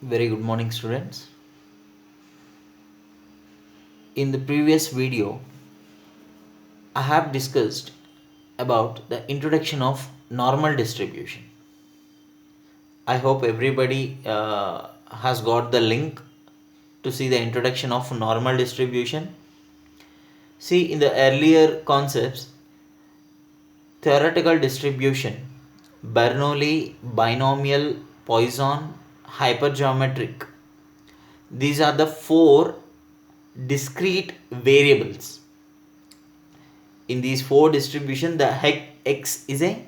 Very good morning, students. In the previous video, I have discussed about the introduction of normal distribution. I hope everybody has got the link to see the introduction of normal distribution. See, in the earlier concepts, theoretical distribution, Bernoulli, binomial, Poisson, hypergeometric. These are the four discrete variables. In these four distribution, the x is a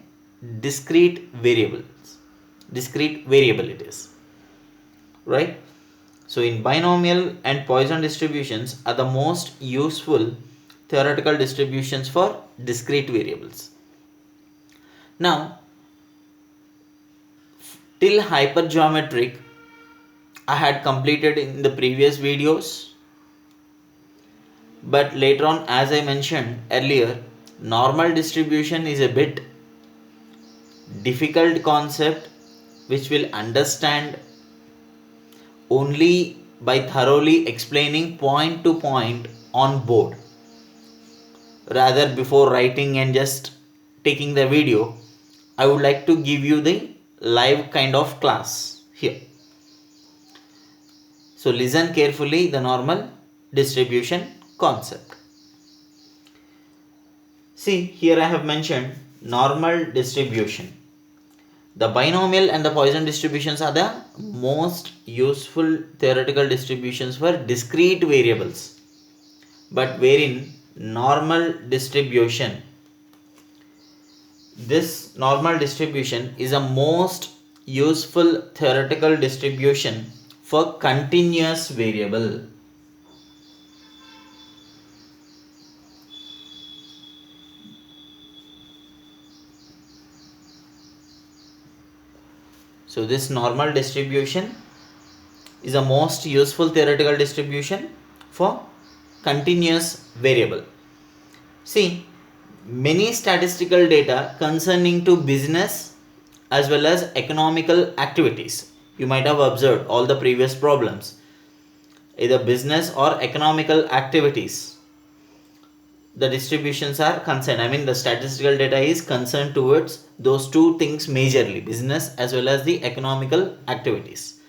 discrete variable it is, right? So in binomial and Poisson distributions are the most useful theoretical distributions for discrete variables. Now till hypergeometric I had completed in the previous videos, but later on, as I mentioned earlier, normal distribution is a bit difficult concept which will understand only by thoroughly explaining point to point on board, rather before writing and just taking the video. I would like to give you the live kind of class here. So listen carefully the normal distribution concept. See, here I have mentioned normal distribution. The binomial and the Poisson distributions are the most useful theoretical distributions for discrete variables, but wherein normal distribution, this normal distribution is a most useful theoretical distribution for continuous variable. So this normal distribution is a most useful theoretical distribution for continuous variable. See, many statistical data concerning to business as well as economical activities. You might have observed all the previous problems. Either business or economical activities, the distributions are concerned. I mean, the statistical data is concerned towards those two things majorly, business as well as the economical activities.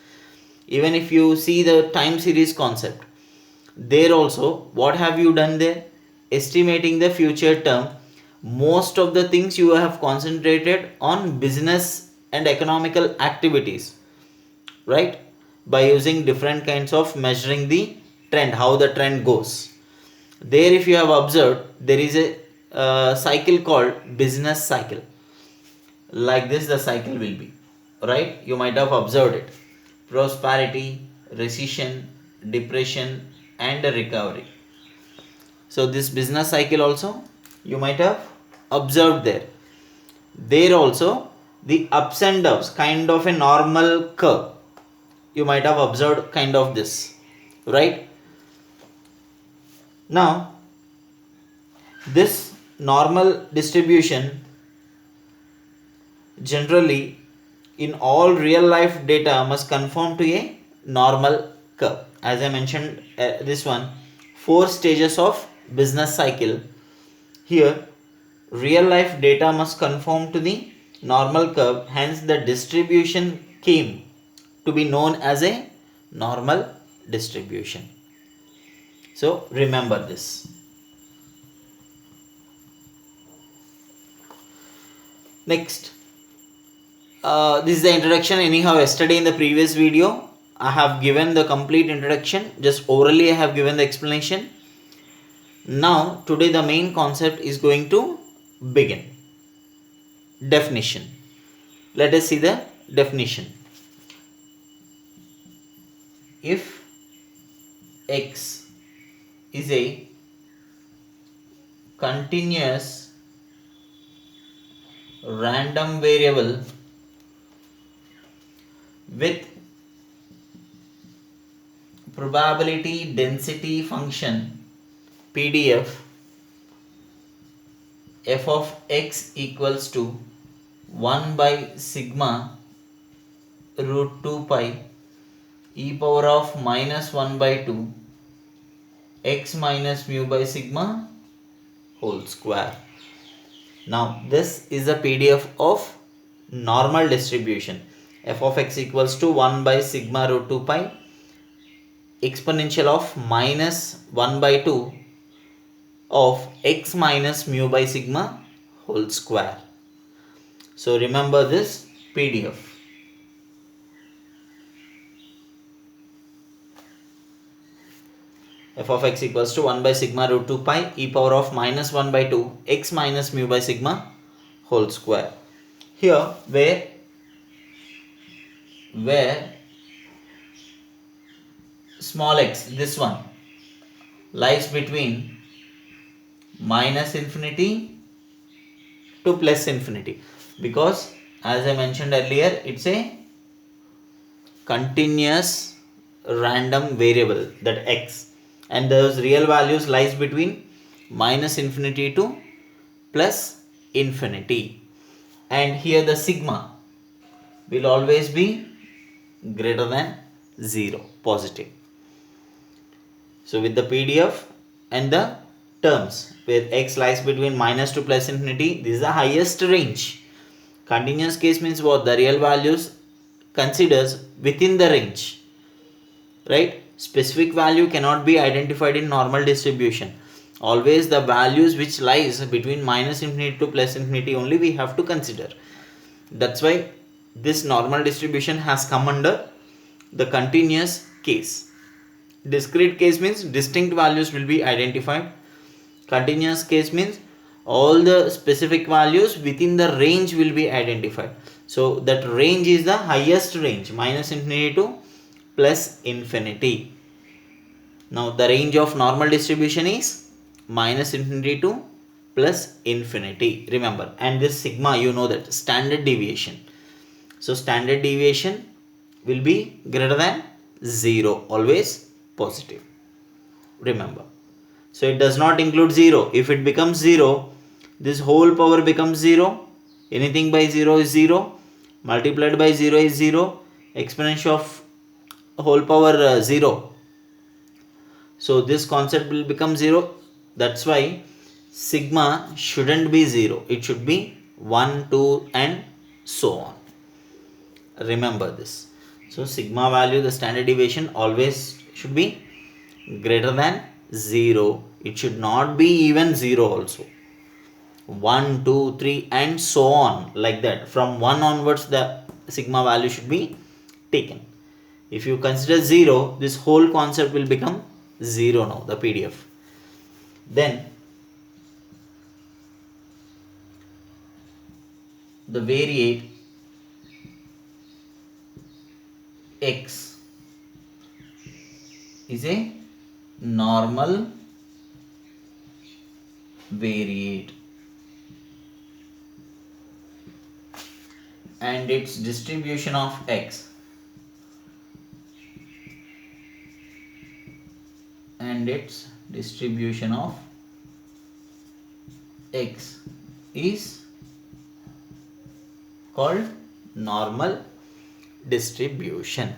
Even if you see the time series concept, there also what have you done there? Estimating the future term. Most of the things you have concentrated on business and economical activities, right? By using different kinds of measuring the trend, how the trend goes. There, if you have observed, there is a cycle called business cycle. Like this the cycle will be, right? You might have observed it: prosperity, recession, depression, and a recovery. So this business cycle also you might have observed there. There also the ups and downs, kind of a normal curve, you might have observed kind of this, right? Now this normal distribution generally in all real life data must conform to a normal curve. As I mentioned, this one, 4 stages of business cycle. Here real life data must conform to the normal curve, hence the distribution came to be known as a normal distribution. So remember this. Next, this is the introduction. Anyhow, yesterday in the previous video I have given the complete introduction, just orally I have given the explanation. Now today the main concept is going to begin. Definition. Let us see the definition. If x is a continuous random variable with probability density function PDF f of x equals to 1 by sigma root 2 pi e power of minus 1 by 2 x minus mu by sigma whole square. Now this is a PDF of normal distribution. F of x equals to 1 by sigma root 2 pi exponential of minus 1 by 2 of x minus mu by sigma whole square. So remember this PDF. F of x equals to 1 by sigma root 2 pi e power of minus 1 by 2 x minus mu by sigma whole square. Here where small x, this one, lies between minus infinity to plus infinity, because as I mentioned earlier, it's a continuous random variable, that x, and those real values lies between minus infinity to plus infinity, and here the sigma will always be greater than 0, positive. So with the PDF and the terms where x lies between minus to plus infinity, this is the highest range. Continuous case means what? The real values considers within the range, right? Specific value cannot be identified in normal distribution. Always the values which lies between minus infinity to plus infinity only we have to consider. That's why this normal distribution has come under the continuous case. Discrete case means distinct values will be identified. Continuous case means all the specific values within the range will be identified. So that range is the highest range, minus infinity to plus infinity. Now the range of normal distribution is minus infinity to plus infinity, remember. And this sigma, you know that standard deviation. So standard deviation will be greater than 0, always positive, remember. So it does not include 0. If it becomes 0, this whole power becomes 0. Anything by 0 is 0. Multiplied by 0 is 0. Exponential of whole power 0. So this concept will become 0. That's why sigma shouldn't be 0. It should be 1, 2 and so on. Remember this. So sigma value, the standard deviation, always should be greater than 0. It should not be even 0 also. 1, 2, 3 and so on, like that. From 1 onwards the sigma value should be taken. If you consider 0, this whole concept will become 0 now, the PDF. Then the variate x is a normal variate, and its distribution of x is called normal distribution.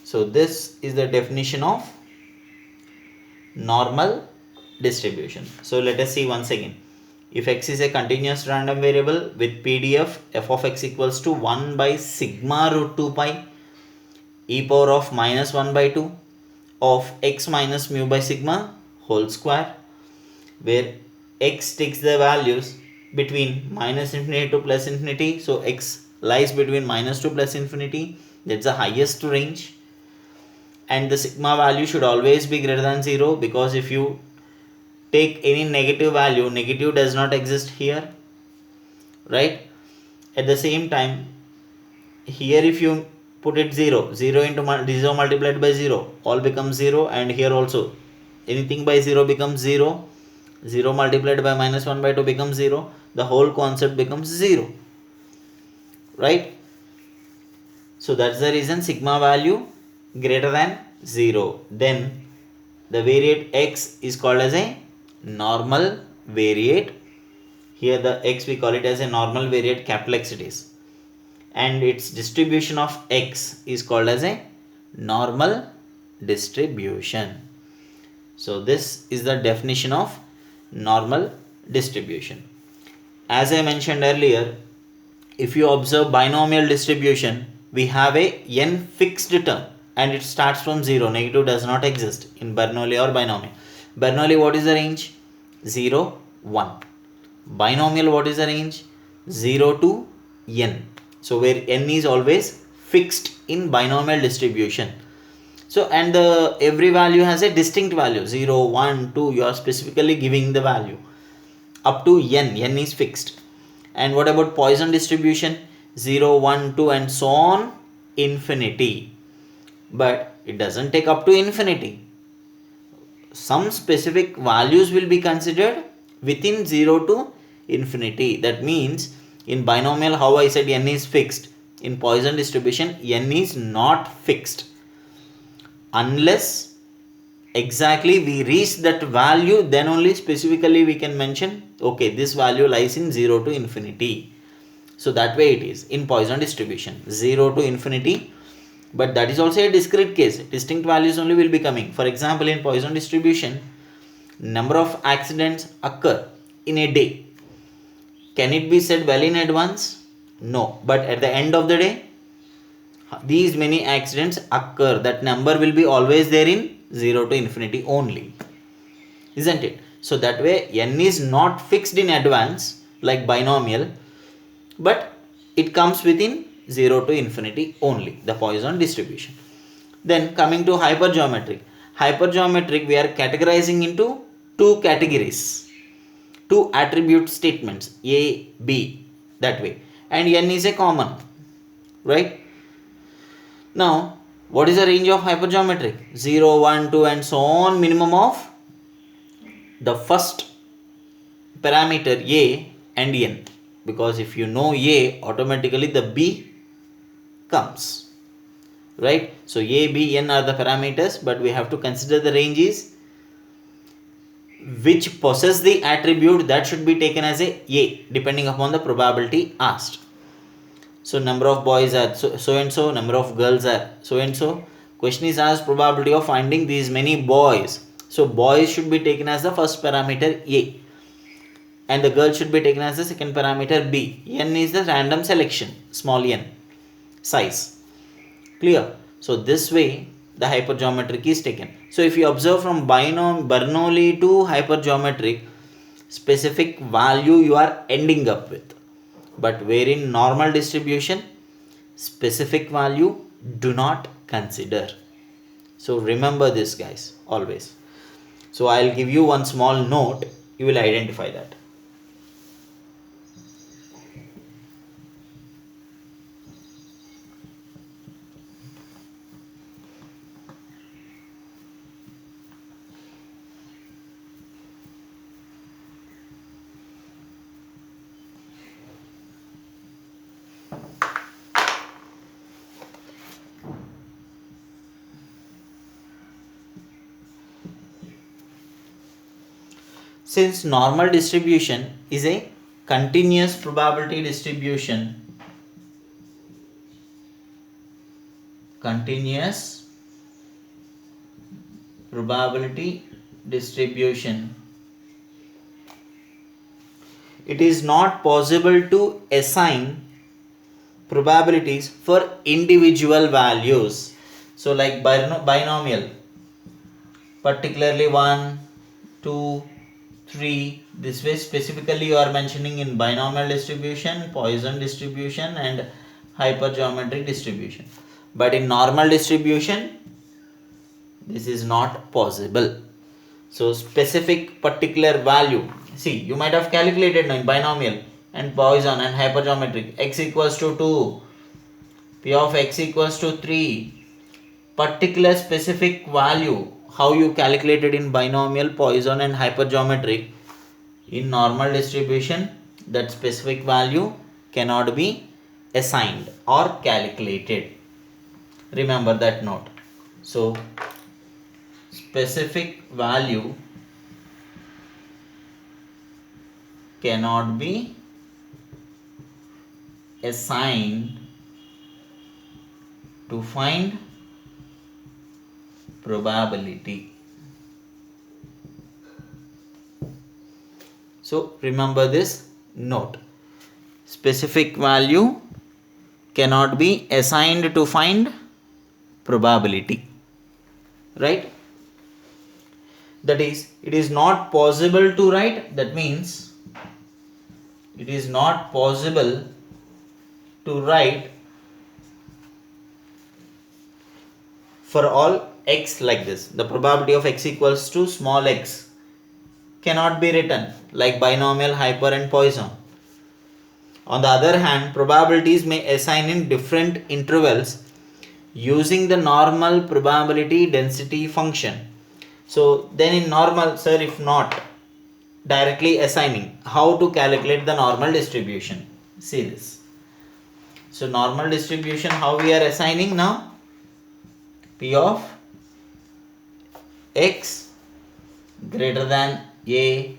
So this is the definition of normal distribution. So let us see once again. If x is a continuous random variable with PDF, f of x equals to 1 by sigma root 2 pi e power of minus 1 by 2 of x minus mu by sigma whole square, where x takes the values between minus infinity to plus infinity. So x lies between minus to plus infinity. That's the highest range. And the sigma value should always be greater than 0, because if you take any negative value, negative does not exist here, right? At the same time, here if you put it 0 into 0 multiplied by 0, all becomes 0, and here also anything by 0 becomes 0. 0 multiplied by minus 1 by 2 becomes 0. The whole concept becomes 0, right? So that's the reason sigma value greater than 0. Then the variate x is called as a normal variate. Here the x we call it as a normal variate, capital X it is. And its distribution of x is called as a normal distribution. So this is the definition of normal distribution. As I mentioned earlier, if you observe binomial distribution, we have a n fixed term and it starts from 0. Negative does not exist in Bernoulli or binomial. Bernoulli, what is the range? 0, 1. Binomial, what is the range? 0 to n. So where n is always fixed in binomial distribution. So and every value has a distinct value, 0, 1, 2. You are specifically giving the value up to n is fixed. And what about Poisson distribution? 0, 1, 2 and so on infinity. But it doesn't take up to infinity. Some specific values will be considered within 0 to infinity. That means in binomial, how I said n is fixed, in Poisson distribution n is not fixed unless exactly we reach that value, then only specifically we can mention, okay, this value lies in 0 to infinity. So that way it is in Poisson distribution, 0 to infinity. But that is also a discrete case. Distinct values only will be coming. For example, in Poisson distribution, number of accidents occur in a day. Can it be said well in advance? No. But at the end of the day, these many accidents occur. That number will be always there in 0 to infinity only. Isn't it? So that way n is not fixed in advance like binomial, but it comes within 0 to infinity only, the Poisson distribution. Then coming to hypergeometric. Hypergeometric, we are categorizing into two categories, two attribute statements, A, B, that way. And n is a common, right? Now, what is the range of hypergeometric? 0, 1, 2 and so on, minimum of the first parameter A and n. Because if you know A, automatically the B comes, right? So A, B, n are the parameters, but we have to consider the ranges which possess the attribute that should be taken as A depending upon the probability asked. So number of boys are so and so, number of girls are so and so. Question is asked, probability of finding these many boys. So boys should be taken as the first parameter A and the girl should be taken as the second parameter B. N is the random selection, small n size. Clear? So this way the hypergeometric is taken. So if you observe from Bernoulli to hypergeometric, specific value you are ending up with. But wherein normal distribution, specific value do not consider. So remember this, guys, always. So I'll give you one small note, you will identify that. Since normal distribution is a continuous probability distribution, it is not possible to assign probabilities for individual values. So like binomial, particularly 1, 2, 3, this way specifically you are mentioning in binomial distribution, Poisson distribution and hypergeometric distribution. But in normal distribution, this is not possible. So specific particular value, see, you might have calculated now in binomial and Poisson and hypergeometric, x equals to 2, p of x equals to 3, particular specific value, how you calculated in binomial, Poisson and hypergeometric. In normal distribution, that specific value cannot be assigned or calculated. Remember that note. So specific value cannot be assigned to find probability. So remember this note. Specific value cannot be assigned to find probability. Right? That is, it is not possible to write. That means it is not possible to write for all x like this. The probability of x equals to small x cannot be written like binomial, hyper and Poisson. On the other hand, probabilities may assign in different intervals using the normal probability density function. So then in normal, sir, if not directly assigning, how to calculate the normal distribution? See this. So normal distribution, how we are assigning now? P of x greater than a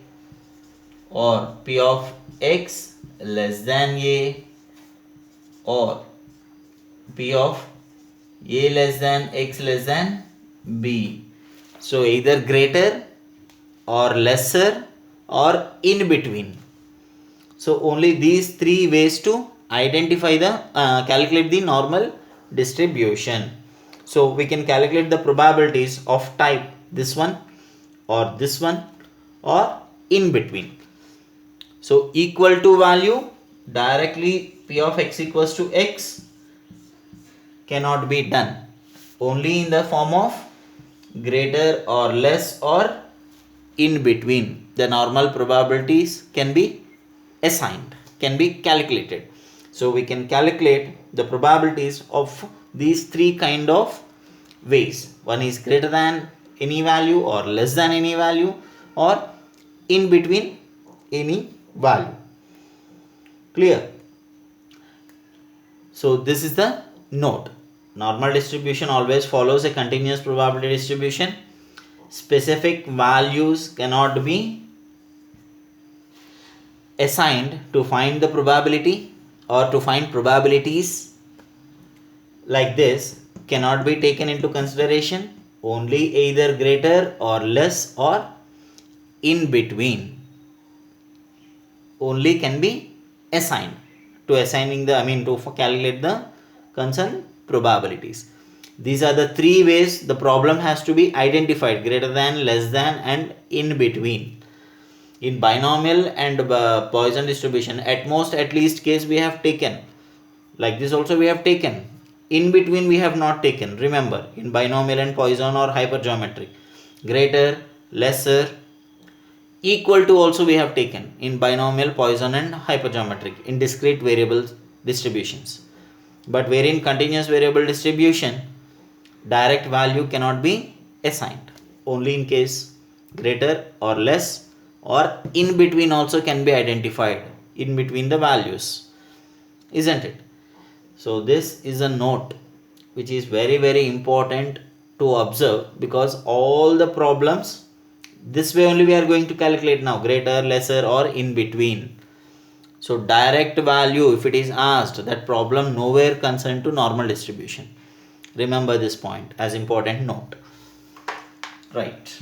or P of x less than a or P of a less than x less than b. So either greater or lesser or in between. So only these three ways to identify the calculate the normal distribution. So we can calculate the probabilities of type this one or in between. So equal to value directly P of x equals to x cannot be done. Only in the form of greater or less or in between. The normal probabilities can be assigned, can be calculated. So we can calculate the probabilities of these three kind of ways. One is greater than any value or less than any value or in between any value. Clear? So this is the note. Normal distribution always follows a continuous probability distribution. Specific values cannot be assigned to find the probability or to find probabilities like this cannot be taken into consideration. Only either greater or less or in between only can be assigned to calculate the concerned probabilities. These are the three ways the problem has to be identified: greater than, less than and in between. In binomial and Poisson distribution, at most at least case we have taken. Like this also we have taken. In between we have not taken. Remember, in binomial and Poisson or hypergeometric, greater, lesser, equal to also we have taken in binomial, Poisson and hypergeometric in discrete variable distributions. But wherein continuous variable distribution, direct value cannot be assigned. Only in case greater or less or in between also can be identified in between the values, isn't it? So this is a note which is very very important to observe, because all the problems this way only we are going to calculate now: greater, lesser or in between. So direct value, if it is asked, that problem nowhere concerned to normal distribution. Remember this point as important note. Right.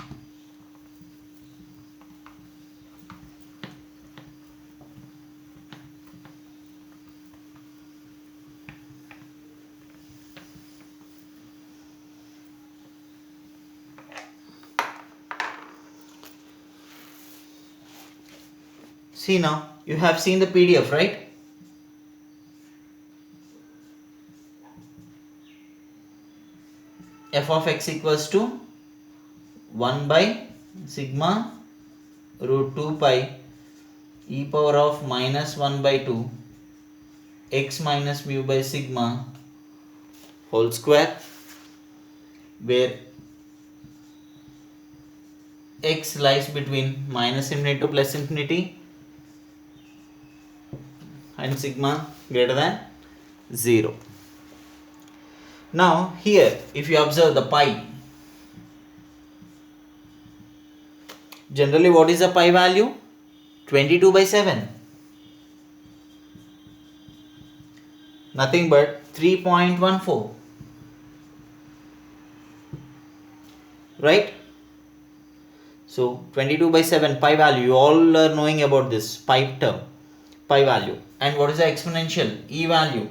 See, now you have seen the PDF, right? F of x equals to 1 by sigma root 2 pi e power of minus 1 by 2 x minus mu by sigma whole square, where x lies between minus infinity to plus infinity and sigma greater than 0. Now here if you observe the pi, generally what is the pi value? 22 by 7. Nothing but 3.14. right? So 22 by 7 pi value, you all are knowing about this pi term, pi value. And what is the exponential? E value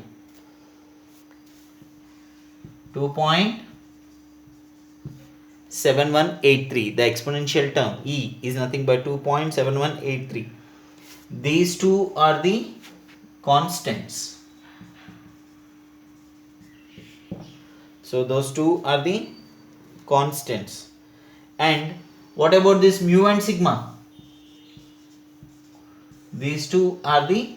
2.7183. The exponential term E is nothing but 2.7183. These two are the constants. So those two are the constants. And what about this mu and sigma? These two are the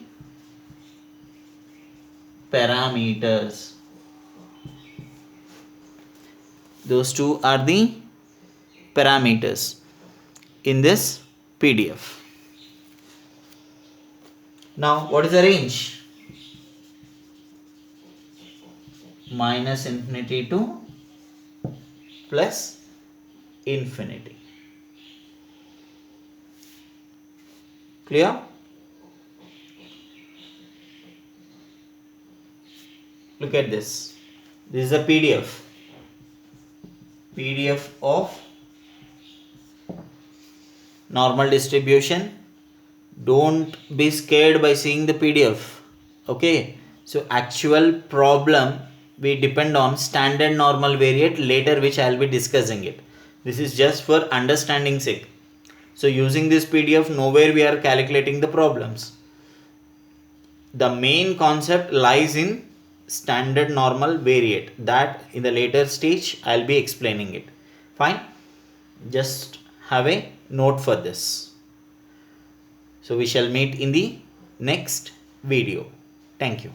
parameters. Those two are the parameters in this PDF. Now, what is the range? Minus infinity to plus infinity. Clear? Look at this. This is a PDF. PDF of normal distribution. Don't be scared by seeing the PDF. Okay. So actual problem we depend on standard normal variate later, which I will be discussing it. This is just for understanding sake. So using this PDF, nowhere we are calculating the problems. The main concept lies in standard normal variate, that in the later stage I'll be explaining it. Fine, just have a note for this. So we shall meet in the next video. Thank you.